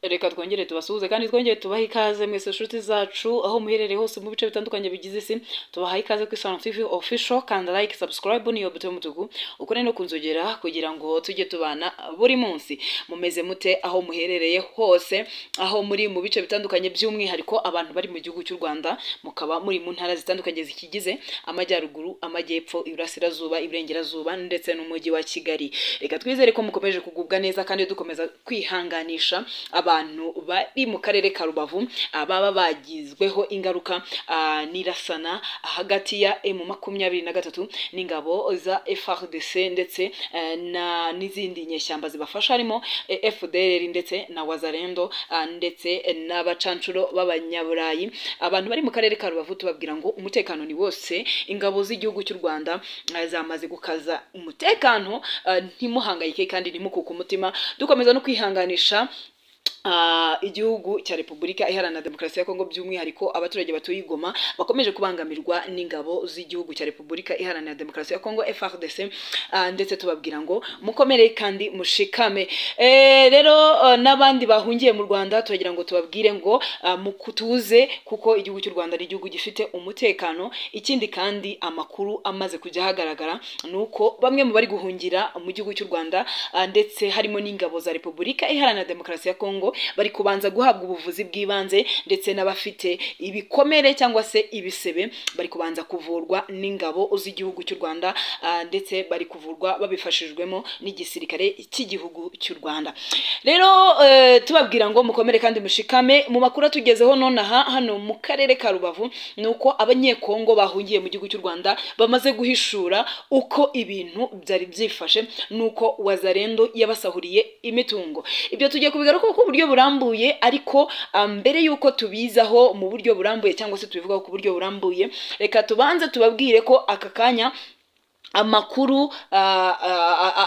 Reka twongere tubasuhuze kandi twongere tubaha ikaze mwese nshuti zacu aho muherereye hose mu bice bitandukanye bigize isi. Tubaha ikaze ku Isano TV official, kandi like subscribe niyo buto y'umutuku ukore no kunzogera kugira ngo tujye tubana buri munsi. Mumeze mute aho muherereye hose, aho muri mu bice bitandukanye, by'umwihariko abantu bari mu gihugu cy'u Rwanda, mukaba muri mu ntara zitandukanye zikigize amajyaruguru, amajyepfo, iburasirazuba, iburengerazuba ndetse n'umujyi wa Kigali. Reka twizere ko mukomeje kugubwa neza kandi dukomeza kwihanganisha abantu bari mu karere ka Rubavu baba bagizweho ingaruka n'irasana hagati ya M23 n'ingabo za FARDC ndetse n'izindi nyeshyamba zibafasha, harimo FDLR ndetse na Wazalendo ndetse n'abacancuro b'abanyaburayi. Abantu bari mu karere ka Rubavu tubabwira ngo umutekano ni wose, ingabo z'igihugu cy'u Rwanda zamaze gukaza umutekano, ntimuhangayike kandi ntimukuke umutima. Dukomeza no kwihanganisha igihugu cya Repubulika Iharanira Demokarasi ya Kongo, by'umwihariko abaturage batuye Goma bakomeje kubangamirwa n'ingabo z'igihugu cya Repubulika Iharanira Demokarasi ya Kongo FARDC, ndetse tubabwira ngo mukomere kandi mushikame. Rero n'abandi bahungiye mu Rwanda turagira ngo tubabwire ngo mukutuze, kuko igihugu cy'u Rwanda ari igihugu gifite umutekano. Ikindi kandi amakuru amaze kujya hagaragara nuko bamwe mu bari guhungira mu gihugu cy'u Rwanda ndetse harimo n'ingabo za Repubulika Iharanira Demokarasi ya Kongo bari kubanza guhabwa ubuvuzi bw'ibanze, ndetse n'abafite ibikomere cyangwa se ibisebe bari kubanza kuvurwa n'ingabo z'igihugu cy'u Rwanda, ndetse bari kuvurwa babifashijwemo n'igisirikare cy'igihugu cy'u Rwanda. Rero tubabwira ngo mukomere kandi mushikame. Mu makuru tugezeho nonaha hano mu karere ka Rubavu nuko abanyekongo bahungiye mu gihugu cy'u Rwanda bamaze guhishura uko ibintu byari byifashe, nuko Wazalendo yabasahuriye imitungo. Ibyo tugiye kubigaruka ku buryo burambuye, ariko mbere yuko tubizaho mu buryo burambuye cyangwa se tubivugaho ku buryo burambuye, reka tubanze tubabwire ko aka kanya amakuru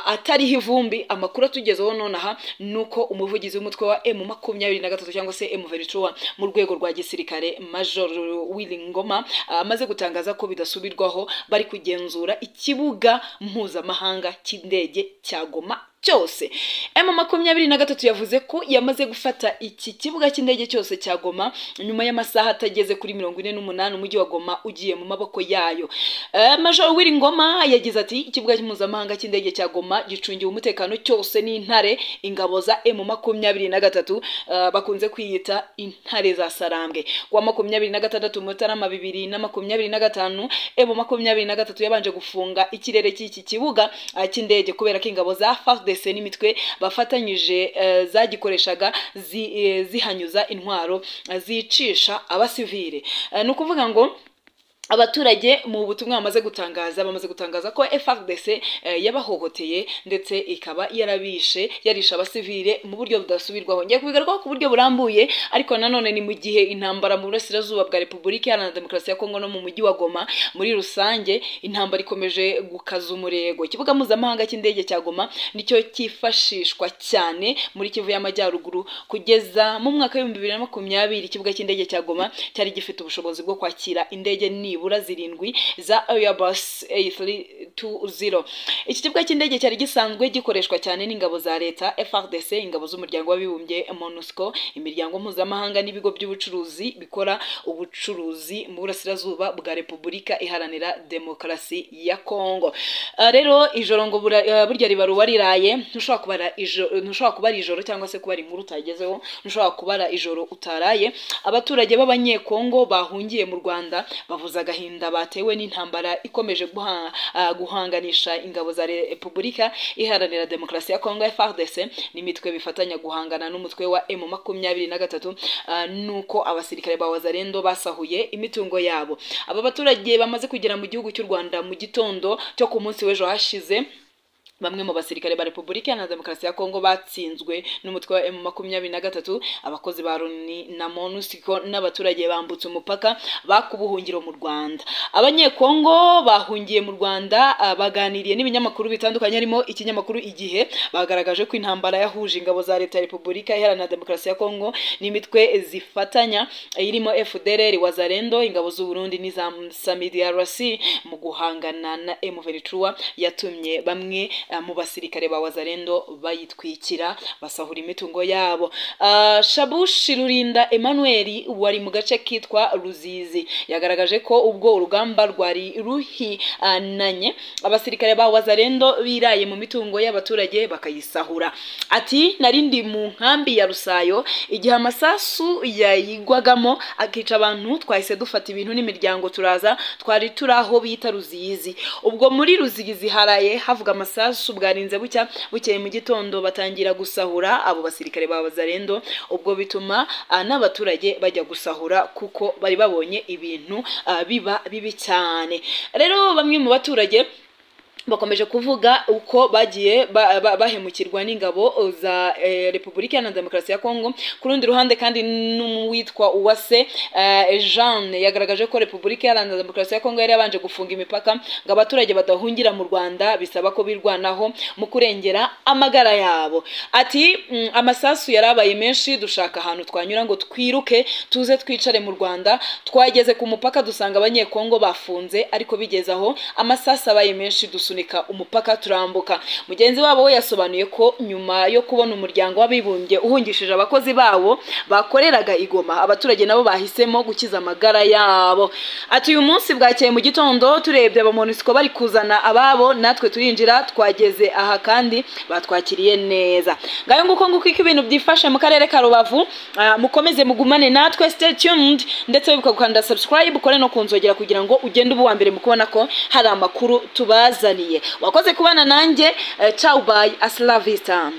atariho ivumbi, amakuru atugezeho nonaha nuko umuvugizi w'umutwe wa M23 cyangwa se M23 mu rwego rwa gisirikare Major Willy Ngoma amaze gutangaza ko bidasubirwaho bari kugenzura ikibuga mpuzamahanga cy'indege cya Goma cyose. M23 yavuze ko yamaze gufata iki kibuga cy'indege cyose cya Goma nyuma y'amasaha atageze kuri 48 umujyi wa Goma ugiye mu maboko yayo. Major Willy Ngoma yagize ati ikibuga mpuzamahanga cy'indege cya Goma gicungiwe umutekano cyose n'intare, ingabo za M23 bakunze kwiyita intare za Sarambwe. Kwa 26 Mutarama 2025 M23 yabanje gufunga ikirere cy'iki kibuga cy'indege kubera ko ingabo za FARDC n'imitwe bafatanyije zagikoreshaga zihanyuza intwaro zicisha abasivile. Ni ukuvuga ngo abaturage mu butumwa bamaze gutangaza ko FARDC yabahohoteye ndetse ikaba yarisha abasivile mu buryo budasubirwaho. Ngiye kubigarukaho ku buryo burambuye, ariko nanone ni mu gihe intambara mu burasirazuba bwa Repubulika Iharanira Demokarasi ya Kongo no mu mujyi wa Goma muri rusange intambara ikomeje gukaza umurego. Ikibuga mpuzamahanga cy'indege cya Goma nicyo cyifashishwa cyane muri Kivu y'Amajyaruguru. Kugeza mu mwaka wa 2020 ikibuga cy'indege cya Goma cyari gifite ubushobozi bwo kwakira indege nibura 7 za Airbus A320. Iki kibuga cy'indege cyari gisanzwe gikoreshwa cyane n'ingabo za leta FARDC, ingabo z'umuryango w'abibumbye MONUSCO, imiryango mpuzamahanga n'ibigo by'ubucuruzi bikora ubucuruzi mu burasirazuba bwa Repubulika Iharanira Demokarasi ya Kongo. Rero ijoro ngo burya riba ruwariraye, ntushobora kubara ijoro cyangwa se kubara inkuru utagezeho, ntushobora kubara ijoro utaraye. Abaturage b'abanyekongo bahungiye mu Rwanda bavuza agahinda batewe n'intambara ikomeje guhanganisha ingabo za Repubulika Iharanira Demokarasi ya Kongo FARDC n'imitwe bifatanya guhangana n'umutwe wa M23, nuko abasirikare ba Wazalendo basahuye imitungo yabo. Aba baturage bamaze kugera mu gihugu cy'u Rwanda mu gitondo cyo ku munsi w'ejo hashize. Bamwe mu basirikare ba Repubulika Iharanira Demokarasi ya Kongo batsinzwe n'umutwe wa M23, abakozi ba Loni na MONUSCO n'abaturage bambutse umupaka bakubuhungiro mu Rwanda. Abanyekongo bahungiye mu Rwanda baganiriye n'ibinyamakuru bitandukanye, harimo ikinyamakuru Igihe, bagaragaje ko intambara yahuje ingabo za leta ya Repubulika Iharanira Demokarasi ya Kongo n'imitwe zifatanya irimo FDLR, Wazalendo, ingabo z'u Burundi n'iza SAMIDRC mu guhangana na M23 yatumye bamwe mu basirikare ba Wazalendo bayitwikira basahura imitungo yabo. Shabushi Rurinda Emmanuel wari mu gace kitwa Ruzizi yagaragaje ko ubwo urugamba rwari ruhinanye abasirikare ba Wazalendo biraye mu mitungo y'abaturage bakayisahura. Ati narindi mu nkambi ya Rusayo igihe amasasu yayigwagamo akica abantu twahise dufata ibintu n'imiryango turaza twari turaho bita Ruzizi. Ubwo muri Ruzizi haraye havuga amasasu bwarinze bucya bukeye mu gitondo batangira gusahura abo basirikare ba Wazalendo. Ubwo bituma n'abaturage bajya gusahura kuko bari babonye ibintu biba bibi cyane. Rero bamwe mu baturage bakomeje kuvuga uko bagiye bahemukirwa n'ingabo za Repubulika ya Demokarasi ya Kongo. Ku rundi ruhande kandi n'uwitwa Uwase Jeanne yagaragaje ko Repubulika ya Demokarasi ya Kongo yari yabanje gufunga imipaka ngo abaturage badahungira mu Rwanda bisaba ko birwanaho mu kurengera amagara yabo. Ati amasasu yarabaye menshi dushaka ahantu twanyura ngo twiruke tuze twicare mu Rwanda. Twageze ku mupaka dusanga abanyekongo bafunze ariko bigeze aho amasasu abaye menshi umupaka turambuka. Mugenzi wabo we yasobanuye ko nyuma yo kubona umuryango w'abibumbye uhungishije abakozi bawo bakoreraga igoma abaturage nabo bahisemo gukiza amagara yabo. Ati uyu munsi bwakeye mu gitondo turebye abamonisiko bari kuzana ababo natwe turinjira twageze aha kandi batwakiriye neza. Ngayo nguko ibintu byifashe mu karere ka Rubavu. Mukomeze mugumane natwe, stay tuned ndetse wibuka gukanda subscribe ukore no kunzogera kugira ngo ugende ubu wa mbere mu kubona ko hari amakuru tubazaniye. Wakoze kubana nanjye, ciao bye, hasta la vista.